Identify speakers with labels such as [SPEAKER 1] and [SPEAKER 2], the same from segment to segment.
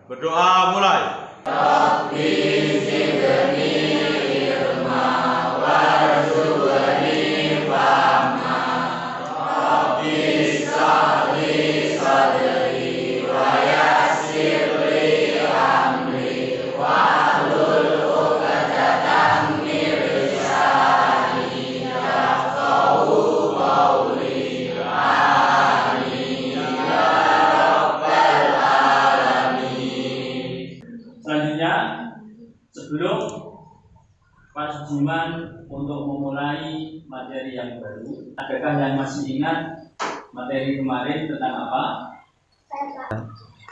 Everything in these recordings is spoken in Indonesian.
[SPEAKER 1] Berdoa mulai.
[SPEAKER 2] Selanjutnya, sebelum Pak Sujiman untuk memulai materi yang baru, adakah yang masih ingat materi kemarin tentang apa?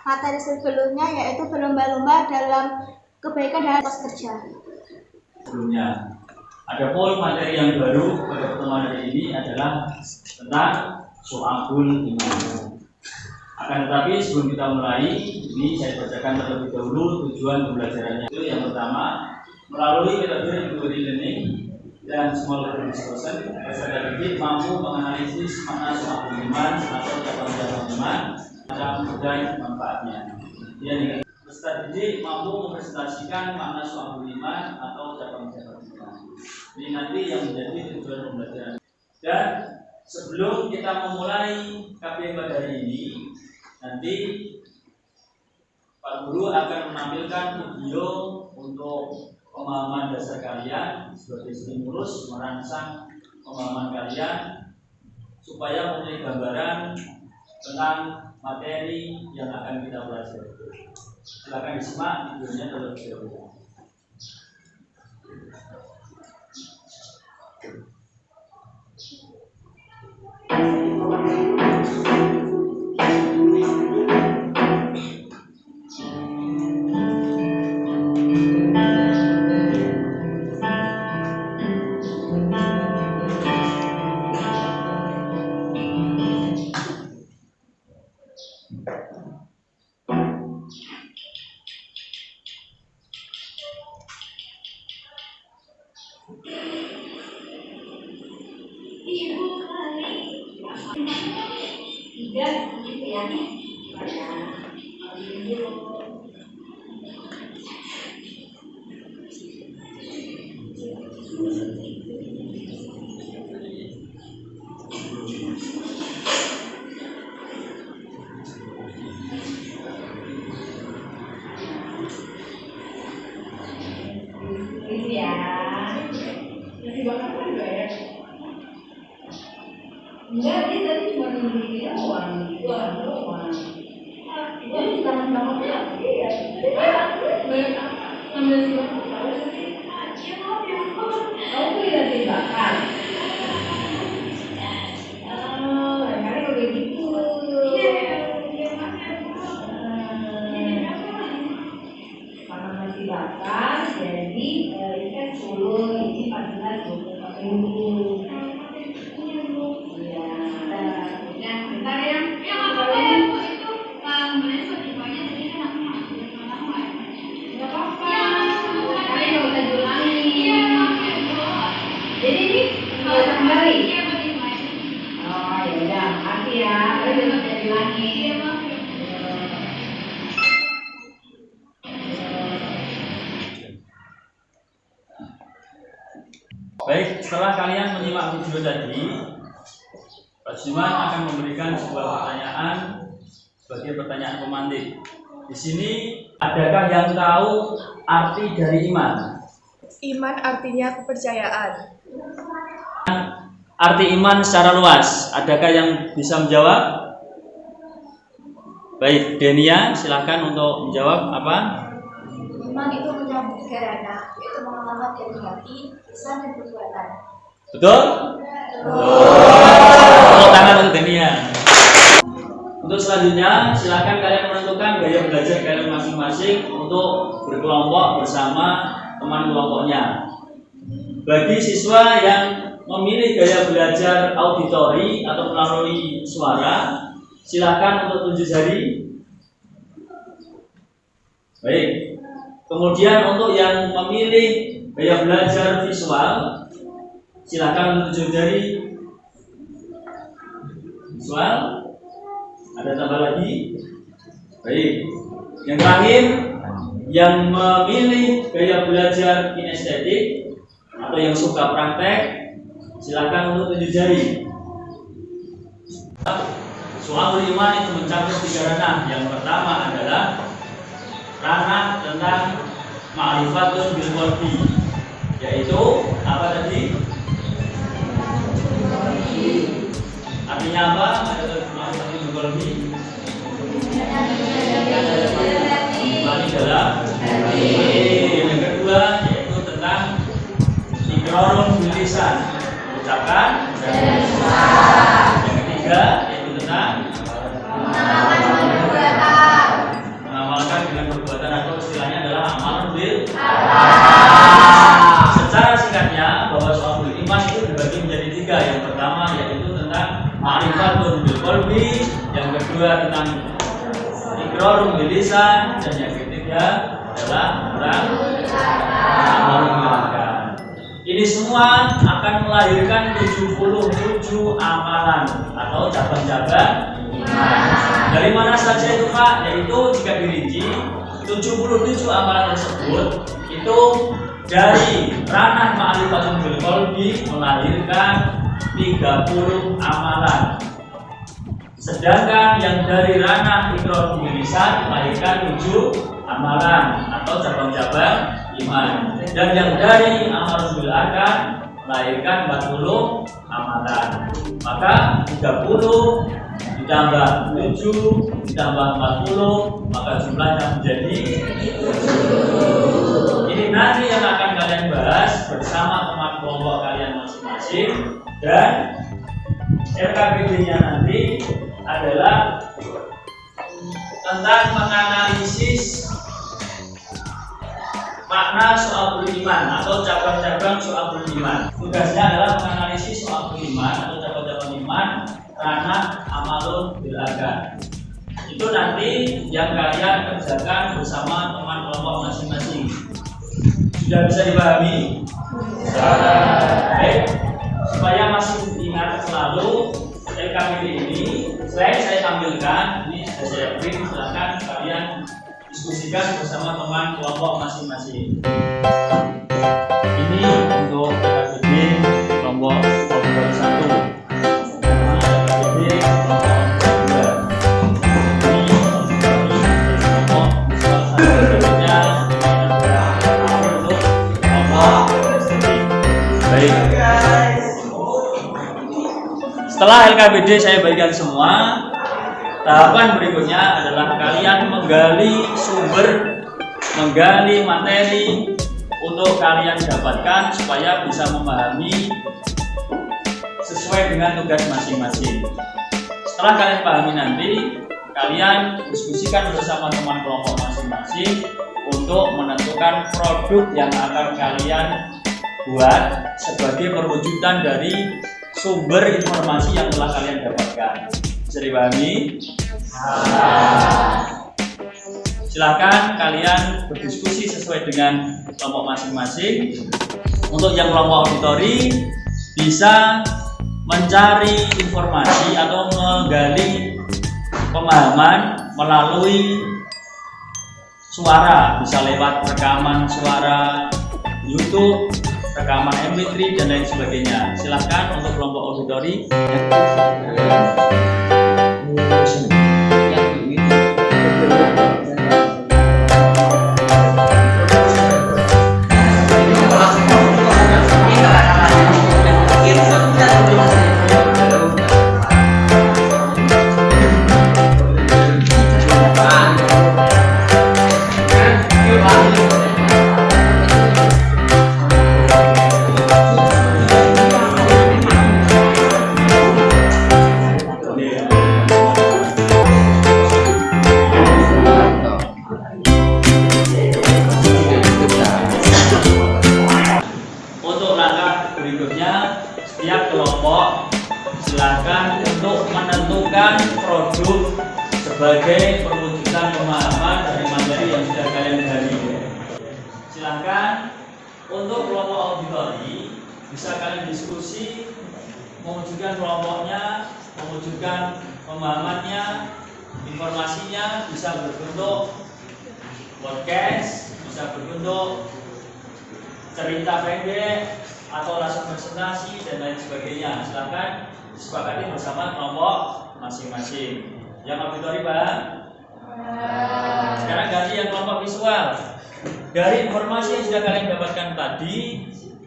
[SPEAKER 3] Materi sebelumnya yaitu berlomba-lomba dalam kebaikan dan etos kerja.
[SPEAKER 2] Sebelumnya, adapun materi yang baru pada pertemuan hari ini adalah tentang Syu'abul Iman. Akan tetapi sebelum kita mulai, ini saya bacakan terlebih dahulu tujuan pembelajarannya. Itu yang pertama, melalui metode inquiry learning dan small group discussion, peserta didik mampu menganalisis makna Syu'abul Iman atau cabang-cabang iman dan manfaatnya. Yang peserta didik mampu mempresentasikan makna Syu'abul Iman atau cabang-cabang iman. Ini nanti yang menjadi tujuan pembelajaran. Dan sebelum kita memulai KPM pada hari ini, nanti Pak Guru akan menampilkan video untuk pemahaman dasar kalian sebagai stimulus merangsang pemahaman kalian supaya mempunyai gambaran tentang materi yang akan kita pelajari. Silakan disimak videonya terlebih dahulu.
[SPEAKER 4] Enggak, dia tadi cuma nunjukin doang, doang. Dia di tangan banget ya, iya. Ambil siapa? Kamu tuh lihat di belakang. Kali udah gitu. Karena masih bakar, jadi ikan 10, ini 14, 24.000.
[SPEAKER 2] Baik, setelah kalian menyimak video tadi, Pak Sujiman akan memberikan sebuah pertanyaan sebagai pertanyaan pemantik. Di sini, adakah yang tahu arti dari iman?
[SPEAKER 5] Iman artinya kepercayaan.
[SPEAKER 2] Arti iman secara luas, adakah yang bisa menjawab? Baik, Denia, silakan untuk menjawab apa?
[SPEAKER 3] Iman itu menyambut tiga, yaitu mengamalkan dari hati, lisan, dan perbuatan.
[SPEAKER 2] Betul? Tepuk tangan untuk Denia. Untuk selanjutnya, silakan kalian menentukan gaya belajar kalian masing-masing untuk berkelompok bersama teman kelompoknya. Bagi siswa yang memilih gaya belajar auditori atau melalui suara, silakan untuk tunjuk jari. Baik. Kemudian untuk yang memilih gaya belajar visual, silakan tunjuk jari. Visual. Ada tambah lagi? Baik. Yang terakhir, yang memilih gaya belajar kinestetik atau yang suka praktek, silakan untuk tunjuk jari. Soal iman itu mencakup 3 ranah. Yang pertama adalah ranah tentang ma'rifatun bil qalbi, yaitu apa tadi? Artinya apa? Ma'rifatun bil qalbi. Imani dalam hati. Yang kedua yaitu tentang iqrarun bil lisan, ucapan dan lisan. Yang ketiga yaitu tentang mengamalkan dengan perbuatan atau istilahnya adalah amal bil. Secara singkatnya bahwa soal iman itu dibagi menjadi 3. Yang pertama yaitu tentang ma'rifatun bil qalbi, yang kedua tentang iqrarun bil lisan, dan yang ketiga adalah tentang amal bil lisan. Ini semua akan melahirkan 77 amalan atau cabang-cabang iman. Dari mana saja itu Pak? Yaitu jika dirinci 77 amalan tersebut itu dari ranah ma'rifatun bil qalbi melahirkan 30 amalan. Sedangkan yang dari ranah iqrarun bil lisan melahirkan 7 amalan atau cabang-cabang iman. Dan yang dari amal bil arkan melahirkan 40 amalan. Maka 30 ditambah 7 ditambah 40, maka jumlahnya menjadi 70. Ini nanti yang akan kalian bahas bersama teman kelompok kalian masing-masing, dan LKPD-nya nanti adalah tentang menganalisis makna soal iman atau cabang-cabang soal iman. Tugasnya adalah menganalisis soal iman atau cabang-cabang iman ranah amalun bil arkan. Itu nanti yang kalian kerjakan bersama teman kelompok masing-masing. Sudah bisa dipahami? Baik. Supaya masih ingat selalu LKPD ini, slide saya tampilkan, ini sudah saya print, silakan kalian diskusikan bersama teman kelompok masing-masing. Ini untuk LKPD kelompok 1. Setelah LKPD saya bagikan semua, tahapan berikutnya adalah kalian menggali sumber, menggali materi untuk kalian dapatkan supaya bisa memahami sesuai dengan tugas masing-masing. Setelah kalian pahami nanti, kalian diskusikan bersama teman kelompok masing-masing untuk menentukan produk yang akan kalian buat sebagai perwujudan dari sumber informasi yang telah kalian dapatkan. Bisa dipahami? Silakan kalian berdiskusi sesuai dengan kelompok masing-masing. Untuk yang kelompok auditori bisa mencari informasi atau menggali pemahaman melalui suara, bisa lewat rekaman suara YouTube, rekaman MP3 dan lain sebagainya. Silahkan untuk kelompok auditori. Sebagai perwujudan pemahaman dari materi yang sudah kalian gali. Silahkan untuk kelompok auditori bisa kalian diskusi, mewujudkan kelompoknya, mewujudkan pemahamannya, informasinya bisa berbentuk podcast, bisa berbentuk cerita pendek atau langsung presentasi dan lain sebagainya. Silahkan disepakati bersama kelompok masing-masing. Yang auditori Pak. Sekarang ganti yang kelompok visual. Dari informasi yang sudah kalian dapatkan tadi,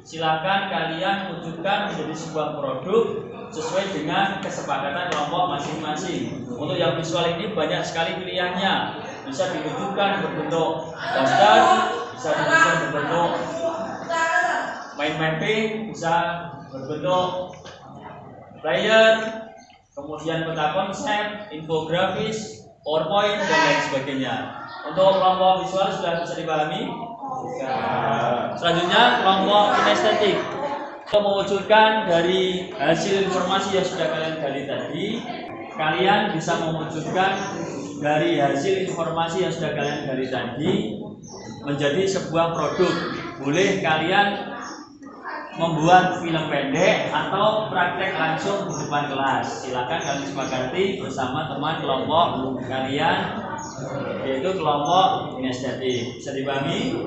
[SPEAKER 2] silakan kalian wujudkan menjadi sebuah produk sesuai dengan kesepakatan kelompok masing-masing. Untuk yang visual ini banyak sekali pilihannya. Bisa diwujudkan berbentuk poster, bisa diwujudkan berbentuk mind mapping, bisa berbentuk flyer, kemudian peta konsep, infografis, PowerPoint dan lain sebagainya. Untuk kelompok visual sudah bisa dipahami? Selanjutnya kelompok kinestetik. Untuk mewujudkan dari hasil informasi yang sudah kalian gali tadi, kalian bisa mewujudkan dari hasil informasi yang sudah kalian gali tadi menjadi sebuah produk. Boleh kalian membuat film pendek atau praktek langsung di depan kelas. Silakan kalian sepakati bersama teman kelompok kalian, yaitu kelompok kinestetik. Bisa dipahami?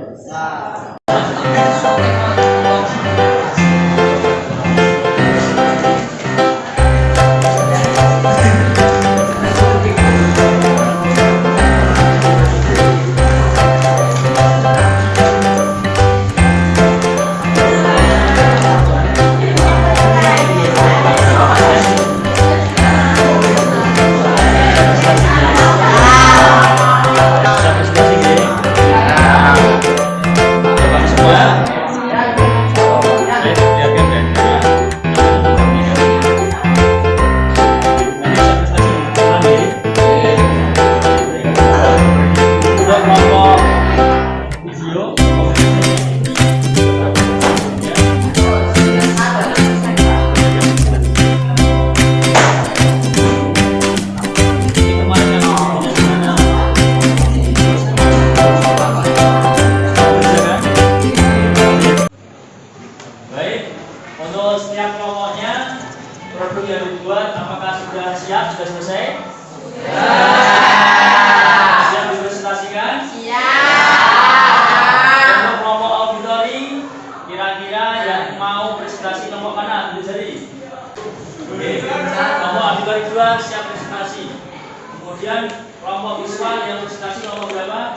[SPEAKER 2] Kemudian kelompok visual yang presentasi kelompok berapa?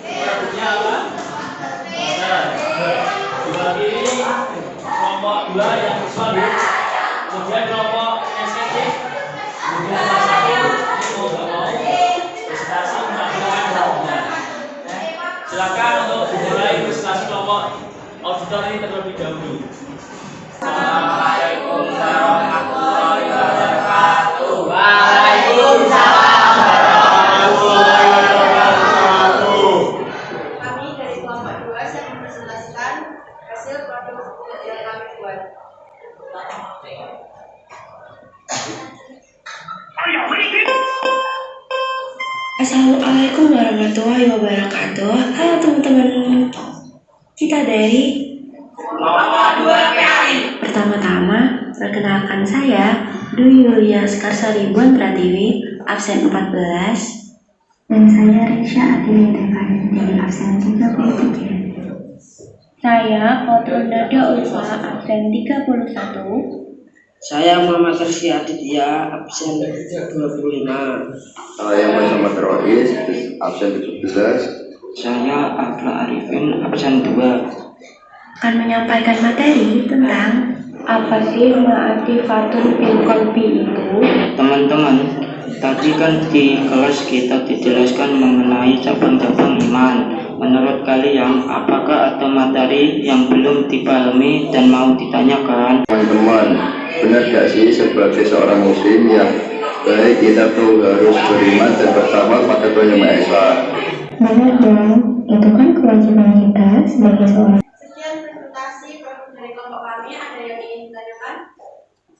[SPEAKER 2] Produknya apa? Sebelah kiri kelompok 2 yang visual. Kemudian kelompok estetik. Kemudian kelompok 1 mau presentasi menggunakan kelompoknya. Silakan untuk dimulai presentasi kelompok auditori terlebih dahulu. Assalamualaikum warahmatullahi wabarakatuh. Waalaikumsalam warahmatullahi wabarakatuh.
[SPEAKER 3] Kami dari kelompok 2 saya mempresentasikan hasil produk yang kami buat.
[SPEAKER 1] Assalamualaikum warahmatullahi wabarakatuh. Halo teman-teman kita dari
[SPEAKER 3] kelompok 2 PAI.
[SPEAKER 1] Pertama-tama, perkenalkan saya Dwi Yulia Skarsaribuan Pratiwi, absen 14.
[SPEAKER 6] Dan saya Risha Adili Devani dari absen 33.
[SPEAKER 1] Saya Fatul Nada Ulfa, absen 31.
[SPEAKER 7] Saya Muhammad Rizky Aditya, absen 25.
[SPEAKER 8] Saya Muhammad Rois, absen 17.
[SPEAKER 7] Saya Afla Arifin, absen 2.
[SPEAKER 1] Akan menyampaikan materi tentang apa sih ma'rifatun bil qalbi itu.
[SPEAKER 7] Teman-teman, tadi kan di kelas kita dijelaskan mengenai cabang-cabang iman. Menurut kalian, apakah ada materi yang belum dipahami dan mau ditanyakan?
[SPEAKER 8] Teman-teman, benar gak sih sebagai seorang muslim yang baik kita tuh harus beriman dan bertakwa pada Tuhan Yang Maha Esa?
[SPEAKER 6] Benar dong, itu kan kewajiban kita sebagai seorang.
[SPEAKER 3] Sekian presentasi produk dari kelompok kami. Ada yang ingin ditanyakan?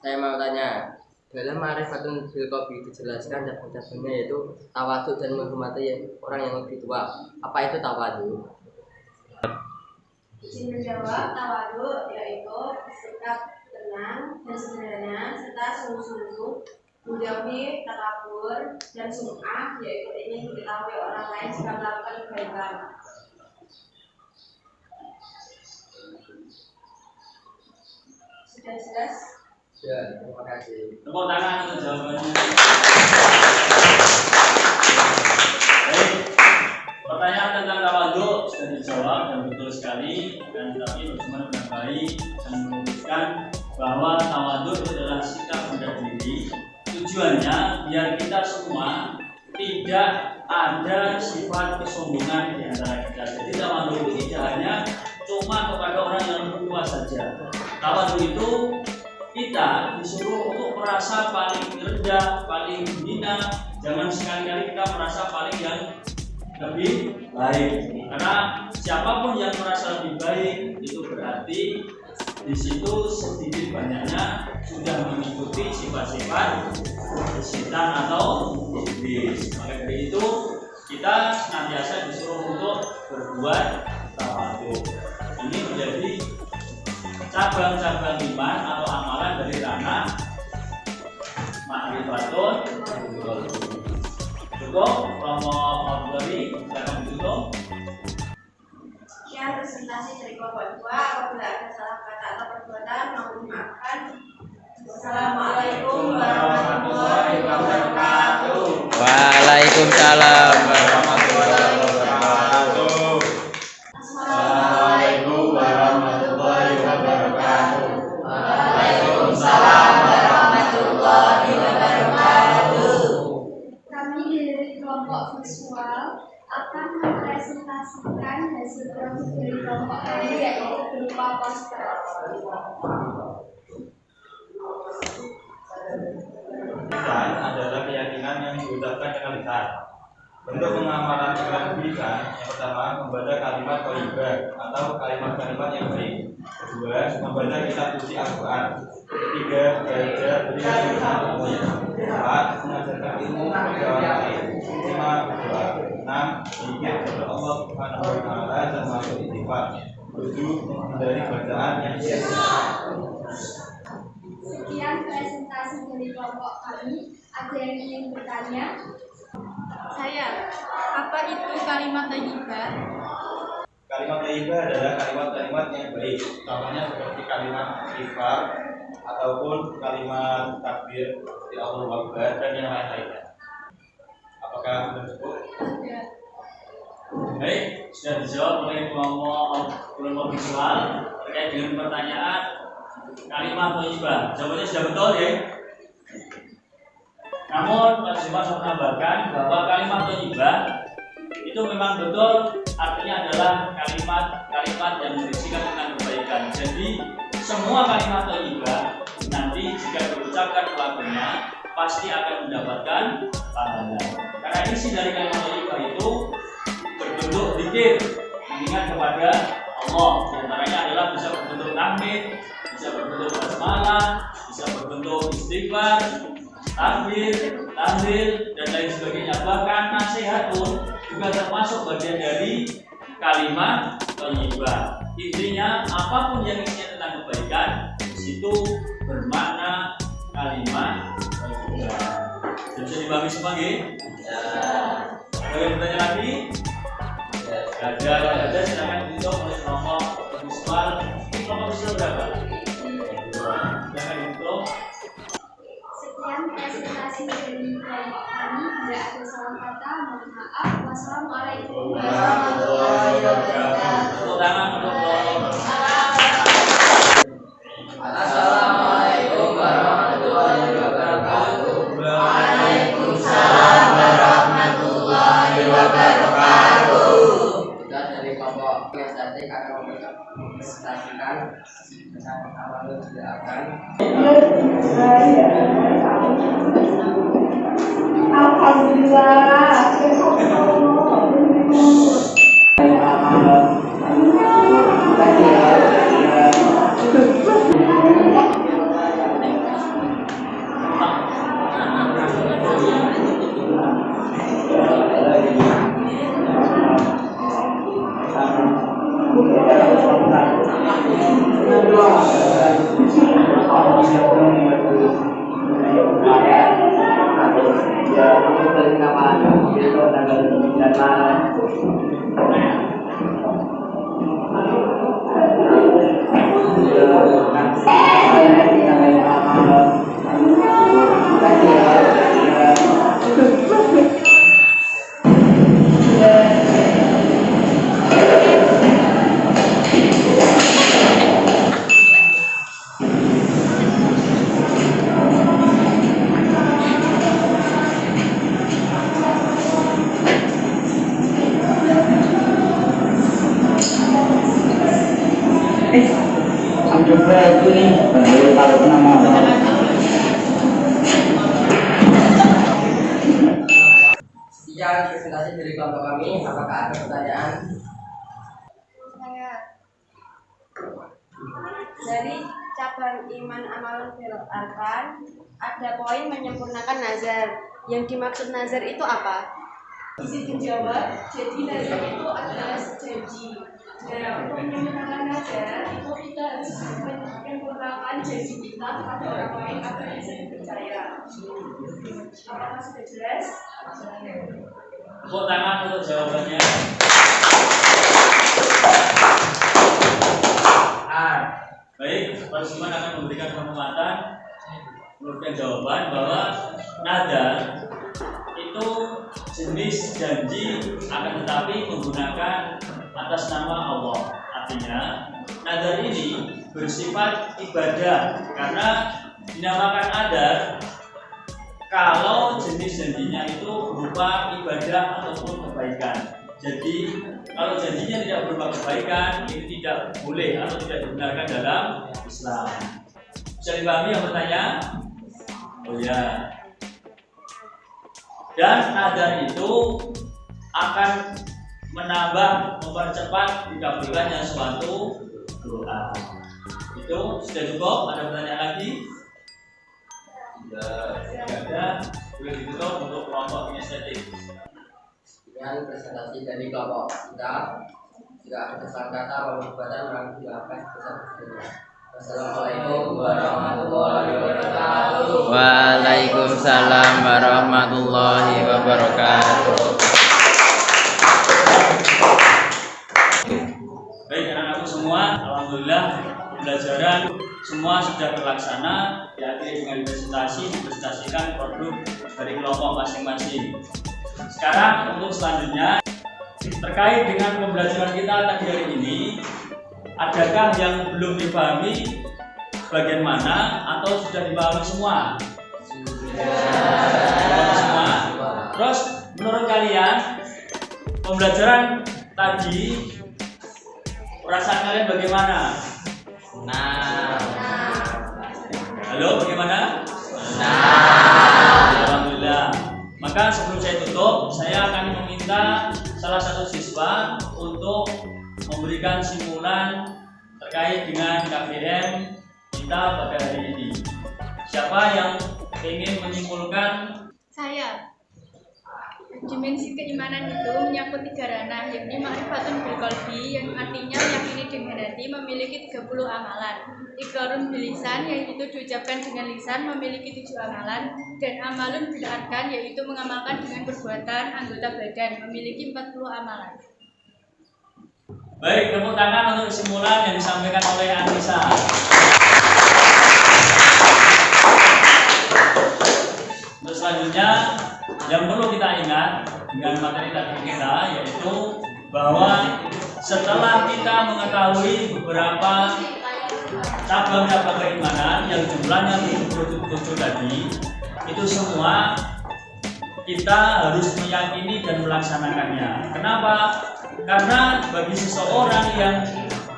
[SPEAKER 9] Saya mau tanya, dalam ma'rifatun bil qalbi dijelaskan cabang-cabangnya yaitu tawadhu dan menghormati orang yang lebih tua. Apa itu tawadhu?
[SPEAKER 3] Izin menjawab. Tawadhu yaitu sikap tenang dan sederhana serta sungguh-sungguh menjauhi takabur dan sum'ah, yaitu ingin diketahui orang lain jika melakukan kebaikan. Sudah jelas?
[SPEAKER 9] Ya, terima kasih.
[SPEAKER 2] Tepuk tangan untuk jawabannya. Baik, pertanyaan tentang tawadhu sudah dijawab dan betul sekali. Dan tapi bagaimana dengan baik dan memutuskan bahwa tawadhu itu adalah sikap rendah diri. Tujuannya biar kita semua tidak ada sifat kesombongan di antara kita. Jadi tawadhu itu tidak hanya cuma kepada orang yang lebih tua saja. Tawadhu itu kita disuruh untuk merasa paling rendah, paling hina. Jangan sekali-kali kita merasa paling yang lebih baik. Karena siapapun yang merasa lebih baik itu berarti di situ sedikit banyaknya sudah mengikuti sifat-sifat setan atau iblis. Maka dari itu kita senantiasa disuruh untuk berbuat tawadhu. Ini menjadi cabang-cabang iman atau amalan dari ranah ma'rifatun. Cukup, Romo Abdullah, silakan ditutup.
[SPEAKER 3] Sekian presentasi dari kelompok 2. Apabila ada salah kata atau perbuatan, mohon dimaafkan. Wassalamualaikum warahmatullahi wabarakatuh.
[SPEAKER 9] Waalaikumsalam.
[SPEAKER 3] Assalamualaikum warahmatullahi wabarakatuh. Waalaikumsalam warahmatullahi wabarakatuh.
[SPEAKER 10] Kami dari kelompok visual akan mempresentasikan hasil produk dari kelompok kami, yaitu berupa poster.
[SPEAKER 11] Lisan adalah keyakinan yang diucapkan dengan lisan. Bentuk pengamalan dengan lisan yang pertama membaca kalimat thayyibah atau kalimat-kalimat yang baik. Kedua, membaca kitab suci Al-Quran. Ketiga, belajar dengan ilmu. Empat, mengajarkan ilmu kepada orang lain. Lima, berdoa. Enam, zikir kepada Allah Subhanahu wa Ta'ala dan masuk istighfar. Tujuh, menghindari bacaan yang sia-sia.
[SPEAKER 10] Sekian presentasi dari kelompok kami. Ada yang ingin bertanya?
[SPEAKER 5] Saya, apa itu kalimat thayyibah?
[SPEAKER 11] Kalimat thayyibah adalah kalimat-kalimat yang baik. Contohnya seperti kalimat istighfar ataupun kalimat takbir seperti Allahu Akbar dan yang lain-lainnya. Apakah sudah cukup?
[SPEAKER 2] Baik, sudah dijawab oleh kelompok visual terkait dengan pertanyaan kalimat thayyibah. Jawabannya sudah betul ya. Namun Pak Jumat menambahkan bahwa kalimat thayyibah itu memang betul artinya adalah kalimat yang berisikan tentang kebaikan. Jadi semua kalimat thayyibah nanti jika diucapkan pelakunya pasti akan mendapatkan pahala. Karena isi dari kalimat thayyibah itu berbentuk zikir, mengingat kepada Allah. Di antaranya adalah bisa berbentuk tahmid, bisa berbentuk basmalah, bisa berbentuk istighfar, takbir, tahlil dan lain sebagainya. Bahkan nasihat pun juga termasuk bagian dari kalimat thayyibah. Intinya apapun yang isinya tentang kebaikan itu bermakna kalimat thayyibah. Bisa dipahami semua nggih? Ya. Ada yang bertanya lagi? Ada silakan ditutup oleh kelompok visual. Ini kelompok visual berapa? Silakan ditutup.
[SPEAKER 10] Sekian presentasi dari kelompok kami. Bila ada salah kata, mohon maaf. Wassalamualaikum warahmatullahi wabarakatuh.
[SPEAKER 2] Tepuk tangan untuk kelompok.
[SPEAKER 9] Assalamualaikum warahmatullahi wabarakatuh.
[SPEAKER 3] Waalaikumsalam warahmatullahi wabarakatuh.
[SPEAKER 9] Kita dari kelompok estetik akan mempresentasikan tentang awal tidak akan.
[SPEAKER 7] Alhamdulillah.
[SPEAKER 12] Coba itu nih, taruh nama.
[SPEAKER 9] Sekian presentasi dari kelompok kami. Apakah ada pertanyaan?
[SPEAKER 3] Saya dari cabang iman amalun bil arkan ada poin menyempurnakan nazar. Yang dimaksud nazar itu apa?
[SPEAKER 4] Bisa dijawab. Jadi nazar itu adalah janji. Nah, untuk menyempurnakan nazar itu kita harus menyempurnakan janji kita kepada orang lain agar bisa dipercaya. Apakah sudah jelas?
[SPEAKER 2] Tepuk tangan untuk jawabannya. Baik, Pak Suman akan memberikan penguatan, memberikan jawaban bahwa nadar itu jenis janji akan tetapi menggunakan atas nama Allah. Artinya nadar ini bersifat ibadah karena dinamakan nadar kalau jenis janjinya itu berupa ibadah ataupun kebaikan. Jadi kalau janjinya tidak berupa kebaikan, ini tidak boleh atau tidak dibenarkan dalam Islam. Bisa dipahami yang bertanya? Oh ya. Dan nadar itu akan menambah, mempercepat dikabulkannya suatu doa. Itu sudah cukup? Ada pertanyaan lagi? Tidak ada. Boleh ditutup untuk kelompok kinestetik.
[SPEAKER 9] Dengan presentasi dari kelompok kita. Jika ada kesalahan kata atau perbuatan orang silakan besar-besarnya. Wassalamualaikum warahmatullahi wabarakatuh.
[SPEAKER 13] Waalaikumsalam warahmatullahi wabarakatuh.
[SPEAKER 2] Baik anak-anakku semua, alhamdulillah pembelajaran semua sudah terlaksana. Diakhiri dengan dipresentasikan produk dari kelompok masing-masing. Sekarang untuk selanjutnya terkait dengan pembelajaran kita tadi hari ini, adakah yang belum dipahami bagian mana atau sudah dipahami semua? Semua. Terus menurut kalian pembelajaran tadi perasaan kalian bagaimana? Halo, bagaimana? Alhamdulillah. Maka sebelum saya tutup, saya akan meminta salah satu siswa untuk memberikan simpulan terkait dengan KBM kita pada hari ini. Siapa yang ingin menyimpulkan?
[SPEAKER 5] Saya. Dimensi keimanan itu menyangkut 3 ranah, yakni ma'rifatun bil qalbi yang artinya meyakini dengan hati memiliki 30 amalan, iqrarun bil lisan yaitu diucapkan dengan lisan memiliki 7 amalan, dan amalun bil arkan yaitu mengamalkan dengan perbuatan anggota badan memiliki 40 amalan.
[SPEAKER 2] Baik, tepuk tangan untuk simpulan yang disampaikan oleh Anissa. Untuk selanjutnya yang perlu kita ingat dengan materi tadi kita yaitu bahwa setelah kita mengetahui beberapa cabang-cabang keimanan yang jumlahnya 77 tadi, itu semua kita harus meyakini dan melaksanakannya. Kenapa? Karena bagi seseorang yang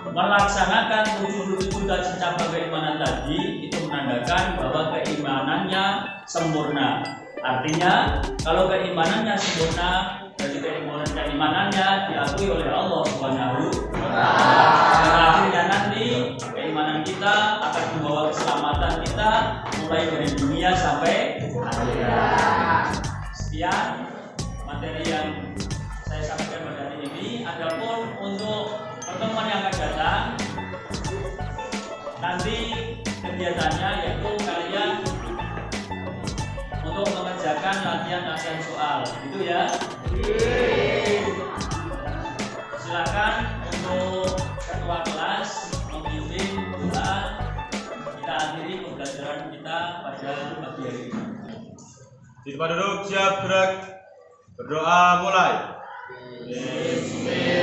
[SPEAKER 2] melaksanakan 77 cabang keimanan tadi, itu menandakan bahwa keimanannya sempurna. Artinya, kalau keimanannya sempurna, berarti keimanannya diakui oleh Allah Subhanahu wa Ta'ala. Dan akhirnya nanti keimanan kita akan membawa keselamatan kita mulai dari dunia sampai akhirat. Sekian materi yang saya sampaikan pada hari ini. Adapun untuk pertemuan yang akan datang, nanti kegiatannya yaitu kalian untuk mengerjakan latihan soal, gitu ya. silakan untuk ketua kelas memimpin doa. Kita akhiri pembelajaran kita pada pagi hari ini.
[SPEAKER 11] Sila duduk, siap gerak. Berdoa mulai.
[SPEAKER 2] Bismillah.